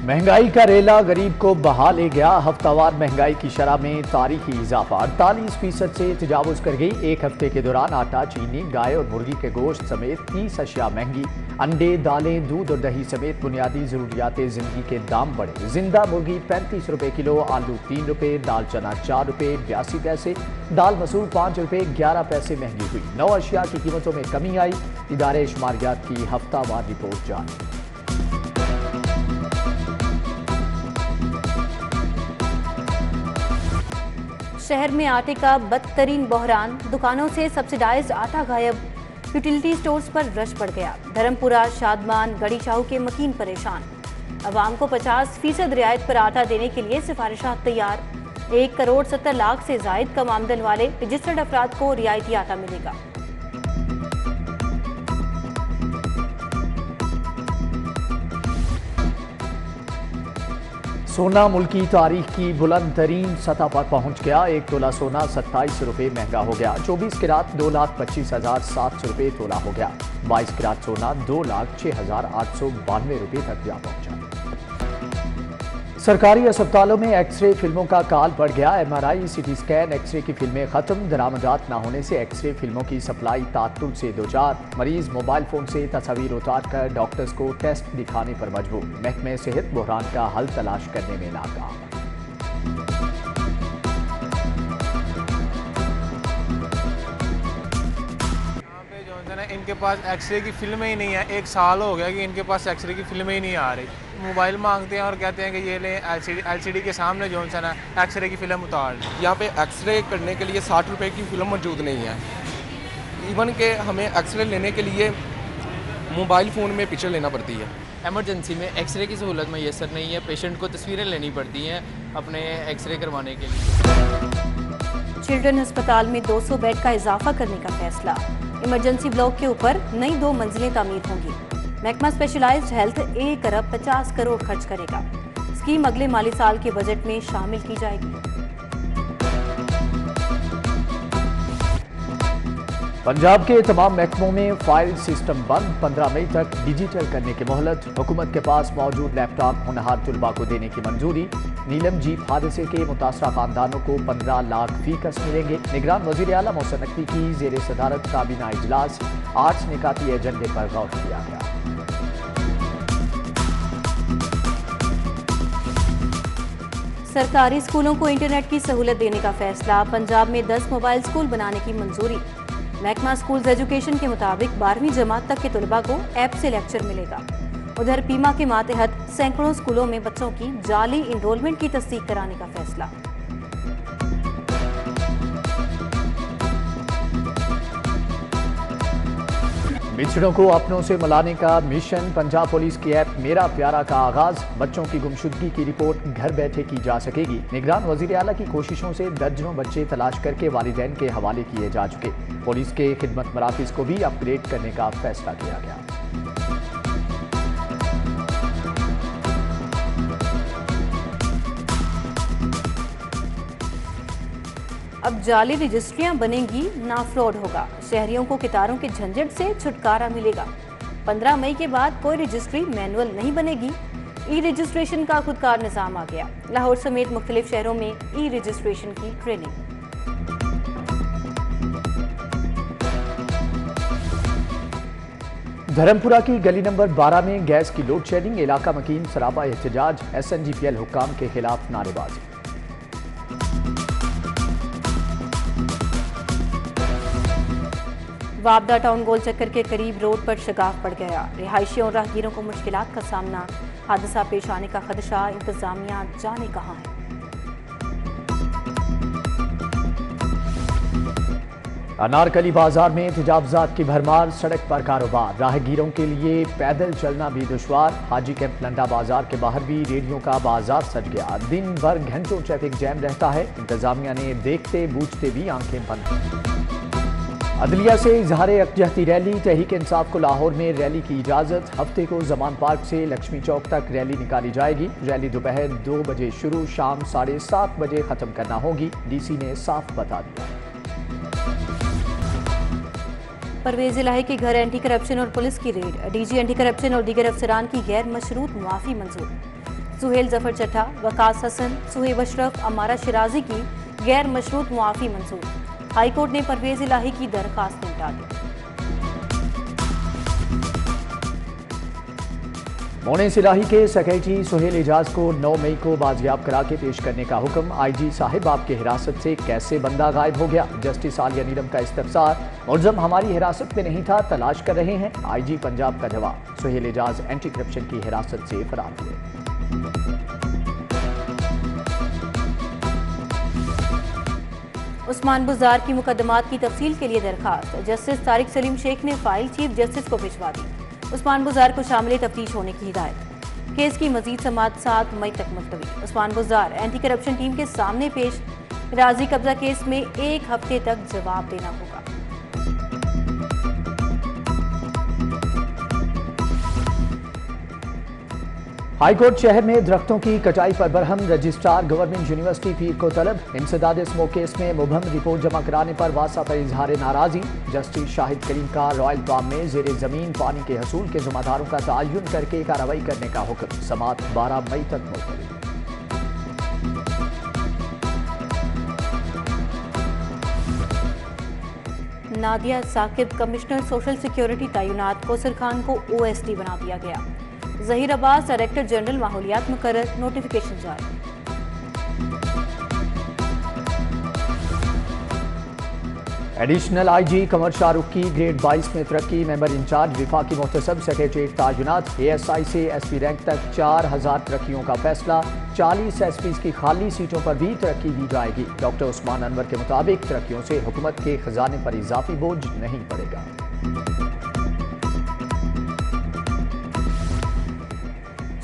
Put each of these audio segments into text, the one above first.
महंगाई का रेला गरीब को बहा ले गया। हफ्तावार महंगाई की शरह में तारीखी इजाफा 48% से तजावुज कर गई। एक हफ्ते के दौरान आटा, चीनी, गाय और मुर्गी के गोश्त समेत 30 अशिया महंगी। अंडे, दालें, दूध और दही समेत बुनियादी जरूरियात जिंदगी के दाम बढ़े। जिंदा मुर्गी 35 रुपए किलो, आलू 3 रुपए, दाल चना 4 रुपए 82 पैसे, दाल मसूर 5 रुपए 11 पैसे महंगी हुई। 9 अशिया की कीमतों में कमी आई। इदारे शुमारियात की हफ्तावार रिपोर्ट जारी। शहर में आटे का बदतरीन बहरान, दुकानों से सब्सिडाइज्ड आटा गायब। यूटिलिटी स्टोर्स पर रश बढ़ गया। धर्मपुरा, शादमान, गढ़ी शाहू के मकीन परेशान। अवाम को 50% रियायत पर आटा देने के लिए सिफारिशात तैयार। 1 करोड़ 70 लाख से जायद कम आमदन वाले रजिस्टर्ड अफराद को रियायती आटा मिलेगा। सोना मुल्की तारीख की बुलंद तरीन सतह पर पहुंच गया। 1 तोला सोना 27 रुपए महंगा हो गया। 24 किरात 2,25,700 रुपए तोला हो गया। 22 किरात सोना 2,06,892 रुपए तक जा पहुंचा। सरकारी अस्पतालों में एक्सरे फिल्मों का काल बढ़ गया। MRI, CT स्कैन, एक्सरे की फिल्में खत्म। दरामदात न होने से एक्सरे फिल्मों की सप्लाई तात्तुल से दो चार। मरीज मोबाइल फोन से तस्वीर उतार कर डॉक्टर्स को टेस्ट दिखाने पर मजबूर। महकमे सेहत बहरान का हल तलाश करने में नाकाम। इनके पास एक्सरे की फिल्में ही नहीं है। 1 साल हो गया कि इनके पास एक्सरे की फिल्में ही नहीं आ रही। मोबाइल मांगते हैं और कहते हैं कि ये ले LCD के सामने जो है एक्सरे की फिल्म उतार। यहाँ पे एक्सरे करने के लिए 60 रुपए की फिल्म मौजूद नहीं है। इवन के हमें एक्सरे लेने के लिए मोबाइल फ़ोन में पिक्चर लेना पड़ती है। एमरजेंसी में एक्सरे की सहूलत मैसर नहीं है। पेशेंट को तस्वीरें लेनी पड़ती हैं अपने एक्सरे करवाने के लिए। चिल्ड्रन अस्पताल में 200 बेड का इजाफा करने का फैसला। इमरजेंसी ब्लॉक के ऊपर नई 2 मंजिलें तामीर होंगी। महकमा स्पेशलाइज्ड हेल्थ 1 अरब 50 करोड़ खर्च करेगा। स्कीम अगले माली साल के बजट में शामिल की जाएगी। पंजाब के तमाम महकमों में फाइल सिस्टम बंद। 15 मई तक डिजिटल करने की मोहलत। हुकूमत के पास मौजूद लैपटॉप होनहार तुलबा को देने की मंजूरी। नीलम जीप हादसे के मुतासरा खानदानों को 15 लाख फीकस मिलेंगे। निगरान वजीर आला मोहसिन नकवी की जेर सदारत काबीना इजलास। 8 निकाती एजेंडे पर गौर किया गया। सरकारी स्कूलों को इंटरनेट की सहूलत देने का फैसला। पंजाब में 10 मोबाइल स्कूल बनाने की मंजूरी। महकमा स्कूल्स एजुकेशन के मुताबिक 12वीं जमात तक के तलबा को ऐप से लेक्चर मिलेगा। उधर पीमा के मातहत सैकड़ों स्कूलों में बच्चों की जाली इनरोलमेंट की तस्दीक कराने का फैसला। बिछड़ों को अपनों से मिलाने का मिशन। पंजाब पुलिस की ऐप मेरा प्यारा का आगाज। बच्चों की गुमशुदगी की रिपोर्ट घर बैठे की जा सकेगी। निगरान वजीर आला की कोशिशों से दर्जनों बच्चे तलाश करके वालिदैन के हवाले किए जा चुके। पुलिस के खिदमत मराकज को भी अपग्रेड करने का फैसला किया गया। अब जाली रजिस्ट्रियां बनेंगी, ना फ्रॉड होगा। शहरियों को कितारों के झंझट से छुटकारा मिलेगा। 15 मई के बाद कोई रजिस्ट्री मैनुअल नहीं बनेगी। ई रजिस्ट्रेशन का खुदकार निज़ाम आ गया। लाहौर समेत मुख्तलिफ शहरों में ई रजिस्ट्रेशन की ट्रेनिंग। धर्मपुरा की गली नंबर 12 में गैस की लोड शेडिंग। इलाका मकीन सराबा एहतजाज। SNGPL हुक्काम के खिलाफ नारेबाजी। वाबदा टाउन गोल चक्कर के करीब रोड पर शगाफ पड़ गया। रिहायशियों और राहगीरों को मुश्किलात का सामना। हादसा पेश आने का खदशा। इंतजामिया जाने कहां है। अनारकली बाजार में तजावजात की भरमार। सड़क पर कारोबार। राहगीरों के लिए पैदल चलना भी दुश्वार। हाजी कैंप लंडा बाजार के बाहर भी रेडियो का बाजार सज गया। दिन भर घंटों ट्रैफिक जैम रहता है। इंतजामिया ने देखते बूझते भी आंखें बंद। अदलिया से इजहार यकजहती रैली। तहरीक इंसाफ को लाहौर में रैली की इजाजत। हफ्ते को जमान पार्क से लक्ष्मी चौक तक रैली निकाली जाएगी। रैली दोपहर 2 बजे शुरू, शाम 7:30 बजे खत्म करना होगी। DC ने साफ बता दिया। परवेज इलाही के घर एंटी करप्शन और पुलिस की रेड। DG एंटी करप्शन और दीगर अफसरान की गैर मशरूत मुआफी मंजूर। सुहेल जफर चट्टा, वकास हसन, सुहेब अशरफ, अमारा शिराजी की गैर मशरूत मुआफ़ी मंजूर। हाईकोर्ट ने परवेज इलाही की दरखास्त निपटा दी। मोनेस इलाही के सेक्रेटरी सुहेल एजाज को 9 मई को बाजियाब करा के पेश करने का हुक्म। IG साहिब आपके हिरासत से कैसे बंदा गायब हो गया? जस्टिस आलिया नीलम का इस्तफसार, मुलज़म हमारी हिरासत में नहीं था, तलाश कर रहे हैं। IG पंजाब का जवाब, सुहेल एजाज एंटी करप्शन की हिरासत से फरार हुए। उस्मान बुज़ार की मुकदमात की तफसील के लिए दरखास्त, जस्टिस तारिक सलीम शेख ने फाइल चीफ जस्टिस को भिजवा दी। उस्मान बुज़ार को शामिल तफ्तीश होने की हिदायत। केस की मजीद समाअत 7 मई तक मुलतवी। उस्मान बुज़ार एंटी करप्शन टीम के सामने पेश। राजी कब्जा केस में 1 हफ्ते तक जवाब देना होगा। हाईकोर्ट शहर में दरख्तों की कटाई पर बरहम। रजिस्ट्रार गवर्नमेंट यूनिवर्सिटी पीर को तलब। इंसदाद स्मोक केस में मुबहम रिपोर्ट जमा कराने पर वासा पर इजहार नाराजी। जस्टिस शाहिद करीम का रॉयल पाम में जेर जमीन पानी के हसूल के जिम्मेदारों का तयन करके कार्रवाई करने का हुक्म। समाअत 12 मई तक मुलतवी। Nadia Saqib commissioner social security तैनात। कोसर खान को OSD बना दिया गया। जहीर अब्बास डायरेक्टर जनरल माहौलियात मुकर्रर। नोटिफिकेशन जारी। एडिशनल IG कमर शाहरुख की ग्रेड 22 में तरक्की। मेंबर इंचार्ज विफाकी मुहतसब सेक्रेटरीट तायुनात। ASI से SP रैंक तक 4000 तरक्कियों का फैसला। 40 SPs की खाली सीटों पर भी तरक्की दी जाएगी। डॉक्टर उस्मान अनवर के मुताबिक तरक्कियों से हुकूमत के खजाने पर इजाफी बोझ नहीं पड़ेगा।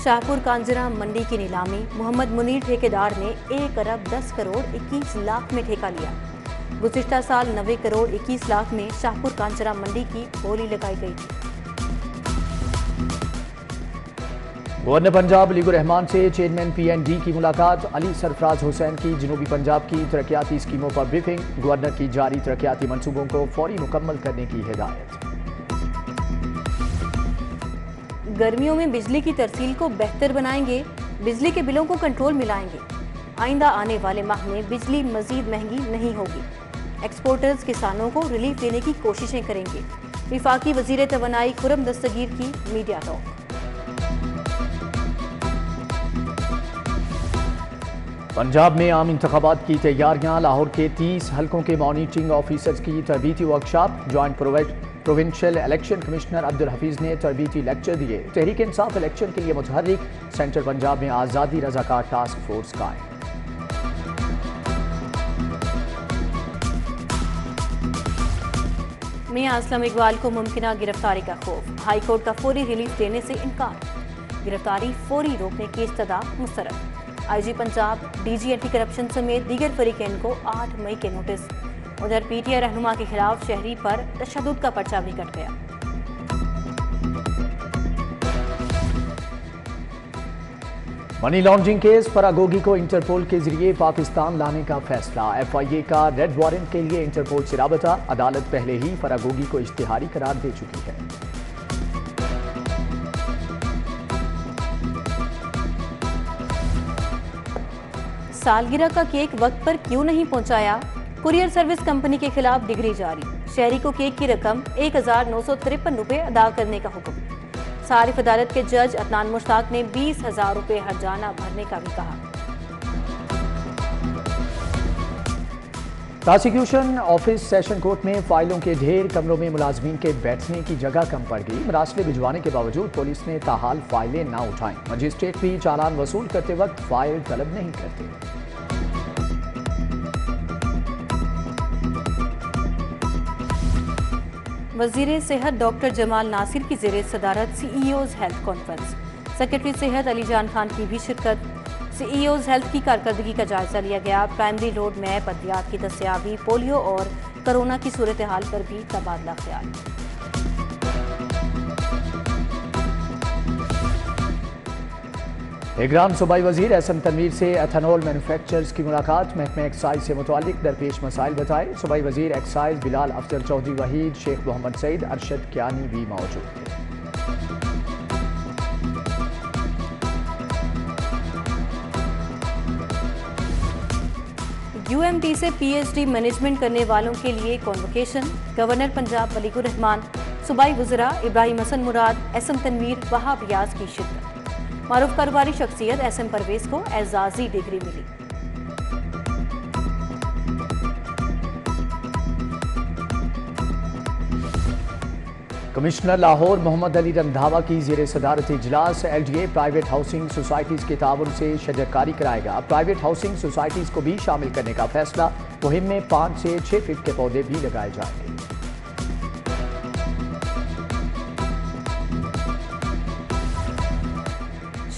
शाहपुर कांजरा मंडी की नीलामी। मोहम्मद मुनीर ठेकेदार ने 1 अरब 10 करोड़ 21 लाख में ठेका लिया। गुज़िश्ता साल 90 करोड़ 21 लाख में शाहपुर कांजरा मंडी की बोली लगाई गई थी। गवर्नर पंजाब अली रहमान से चेयरमैन PND की मुलाकात। अली सरफराज हुसैन की जनूबी पंजाब की तरक्याती स्कीमों पर ब्रीफिंग। गवर्नर की जारी तरक्याती मनसूबों को फौरी मुकम्मल करने की हिदायत। गर्मियों में बिजली की तरसील को बेहतर बनाएंगे, बिजली के बिलों को कंट्रोल में लाएंगे। आइंदा आने वाले माह में बिजली मजीद महंगी नहीं होगी। एक्सपोर्टर्स किसानों को रिलीफ देने की कोशिशें करेंगे। विफाकी वजीर तवानाई खुरम दस्तगीर की मीडिया टॉक। पंजाब में आम इंतखाबात की तैयारियां। लाहौर के 30 हल्कों के मॉनिटरिंग ऑफिसर्स की तरबीती workshop. Joint provincial election commissioner Abdul Hafeez ने तरबीती लेक्चर दिए। तहरीक इंसाफ इलेक्शन के लिए मुतहर्रिक। सेंट्रल पंजाब में आज़ादी रज़ाकार टास्क फोर्स कायम। मियां असलम इकबाल को मुमकिना गिरफ्तारी का खौफ। हाईकोर्ट का फौरी रिलीफ देने से इनकार। गिरफ्तारी फौरी रोकने की इस्तदा मुस्तरद। IG Punjab, DG anti corruption समेत दीगर फरीकैन को 8 मई के नोटिस। उधर PTI रहनुमा के खिलाफ शहरी पर तशद्दुद का पर्चा भी कट गया। Money laundering case. फरागोगी को इंटरपोल के जरिए पाकिस्तान लाने का फैसला। FIA का रेड वारंट के लिए इंटरपोल से राबता। अदालत पहले ही फरागोगी को इश्तिहारी करार दे चुकी है। सालगिरह का केक वक्त पर क्यों नहीं पहुंचाया? कुरियर सर्विस कंपनी के खिलाफ डिग्री जारी। शहरी को केक की रकम 1953 रुपए अदा करने का हुक्म। सारिफ अदालत के जज अदनान मुश्ताक ने 20,000 रुपए हर्जाना भरने का भी कहा। प्रोसिक्यूशन ऑफिस सेशन कोर्ट में फाइलों के ढेर। कमरों में मुलाजमीन के बैठने की जगह कम पड़ गई। मरासले भिजवाने के बावजूद पुलिस ने ताहाल फाइलें ना उठाई। मजिस्ट्रेट भी चालान वसूल करते वक्त फाइल तलब नहीं करते। वजीर सेहत डॉक्टर जमाल नासिर की ज़ेरे सदारत CEO's हेल्थ कॉन्फ्रेंस। सेक्रेटरी सेहत अली जान खान की भी शिरकत। CEO's हेल्थ की कारकर्दगी का जायजा लिया गया। प्राइमरी रोड मैप, अद्वियात की दस्तयाबी, पोलियो और कोरोना की सूरत हाल पर भी तबादला ख्याल। निगरान सूबाई वजीर एहसन तनवीर से एथेनॉल मैन्युफैक्चरर्स की मुलाकात। महकमा एक्साइज से मुतालिक दरपेश मसाइल बताए। सूबाई वजीर एक्साइज बिलाल अफजल चौधरी वहीद, शेख मोहम्मद सईद, अरशद कियानी भी मौजूद थे। UMT से PhD मैनेजमेंट करने वालों के लिए कॉन्वोकेशन। गवर्नर पंजाब मलिकुर रहमान, सूबाई वज़रा इब्राहिम हसन मुराद, SM तनवीर, वहाब रियाज की शिरकत। मारूफ कारोबारी शख्सियत SM परवेज को एजाजी डिग्री मिली। कमिश्नर लाहौर मोहम्मद अली रंधावा की ज़ेर सदारत इजलास। LDA प्राइवेट हाउसिंग सोसाइटीज़ के ताउन से शजरकारी कराएगा। प्राइवेट हाउसिंग सोसाइटीज़ को भी शामिल करने का फैसला। मुहिम में 5 से 6 फीट के पौधे भी लगाए जाएंगे।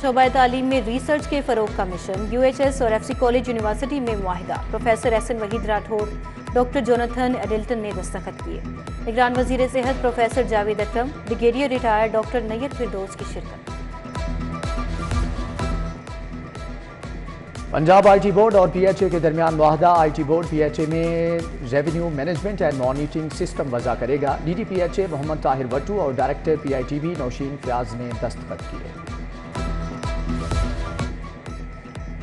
शोबा तालीम में रिसर्च के फ़रोग का मिशन। UHS और FC कॉलेज यूनिवर्सिटी में मुआहिदा। Professor SN Waheed Rathore, doctor Jonathan Adilton ने दस्तखत किए। निगरान वजीर सेहत professor Javed Akram, brigadier retired doctor Nayyar Firdous की शिरकत। पंजाब IT बोर्ड और PHA के दरमियान मुआहदा। IT बोर्ड PHA में revenue management and monitoring system वज़ा करेगा। DD PHA मोहम्मद ताहिर वट्टू और डायरेक्टर PITB नौशीन फयाज ने दस्तखत किए।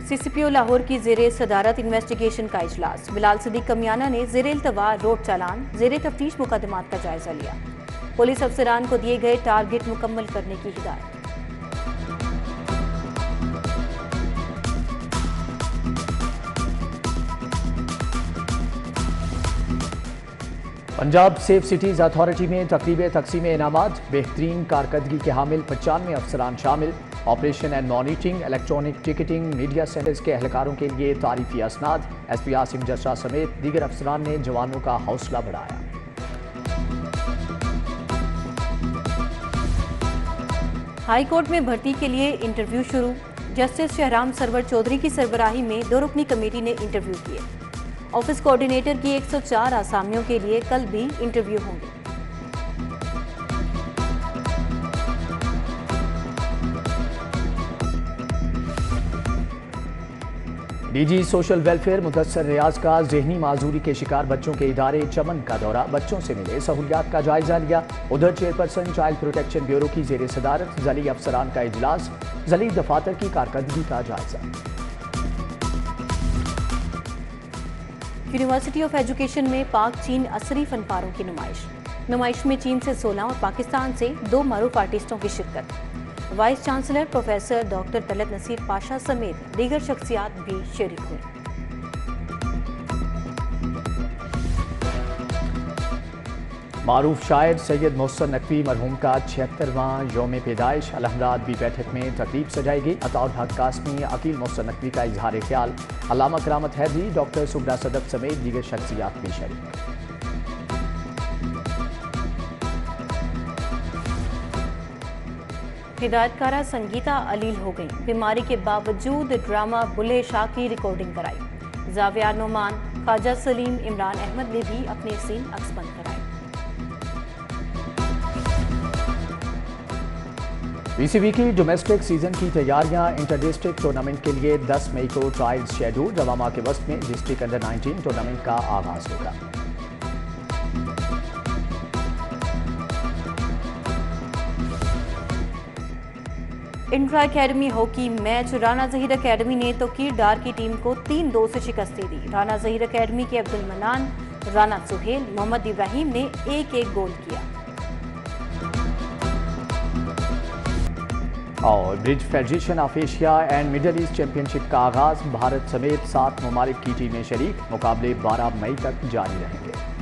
CCPO लाहौर की ज़ेरे सदारत इन्वेस्टिगेशन का इजलास। बिलाल सिद्दीक कमियाना ने ज़ेरे इल्तवा रोड चालान, ज़ेरे तफ्तीश मुकदमात का जायजा लिया। पुलिस अफसरान को दिए गए टारगेट मुकम्मल करने की हिदायत। पंजाब सेफ सिटीज़ अथॉरिटी में तकरीब तकसीम इनामात। बेहतरीन कारकर्दगी के हामिल 95 अफसरान शामिल। Operation and monitoring, electronic ticketing, media centres के एहलकारों के लिए तारीफी असनाद। SP आसिम जसरा समेत दीगर अफसरान ने जवानों का हौसला बढ़ाया। हाई कोर्ट में भर्ती के लिए इंटरव्यू शुरू। जस्टिस शहराम सरवर चौधरी की सरबराही में 2 रुकनी कमेटी ने इंटरव्यू किए। ऑफिस कोऑर्डिनेटर की 104 आसामियों के लिए कल भी इंटरव्यू होंगे। DG सोशल वेलफेयर मुदस्सर रियाज का ज़हनी माजूरी के शिकार बच्चों के इदारे चमन का दौरा। बच्चों से मिले, सहूलियात का जायजा लिया। उधर चेयरपर्सन चाइल्ड प्रोटेक्शन ब्यूरो की ज़ेर सदारत जली अफसरान का इजलास। जली दफातर की कारकर्दगी का जायजा। यूनिवर्सिटी ऑफ एजुकेशन में पाक चीन असरी फनपारों की नुमाइश में चीन से 16 और पाकिस्तान से 2 मारूफ आर्टिस्टों की शिरकत। Vice chancellor professor doctor Talat Naseer Pasha समेत दीगर शख्सियात भी शरीक हुए। मारूफ शायर सैयद मोहसिन नकवी मरहूम का 76वां यौम पैदाइश। अलहमरात भी बैठक में तकरीब सजाई गई। अताउल हक कासमी, अकील मोहसिन नकवी का इजहार ख्याल। अल्लामा करामत हैदरी, डॉक्टर सुबरा सदफ समेत दीगर शख्सियात भी शरीक। हिदायतकारा संगीता अलील हो गई। बीमारी के बावजूद ड्रामा बुल्ले शाह की रिकॉर्डिंग कराई। जाविया नोमान, ख्वाजा सलीम, इमरान अहमद ने भी अपने सीन अक्सबंद कराए। PCB की डोमेस्टिक सीजन की तैयारियां। इंटर डिस्ट्रिक्ट टूर्नामेंट के लिए 10 मई को ट्रायल्स शेड्यूल। रवामा के वस्त में डिस्ट्रिक्ट अंडर 19 टूर्नामेंट का आगाज होगा। Intra academy hockey match. Rana Zaheer academy ने तोकीर डार की टीम को 3-2 से शिकस्त दे दी। राना जहीर अकेडमी के अब्दुल मनान, राना सुहेल, मोहम्मद इब्राहिम ने 1-1 गोल किया। और bridge federation of Asia and middle east championship का आगाज। भारत समेत 7 ममालिक की टीमें शरीक। मुकाबले 12 मई तक जारी रहेंगे।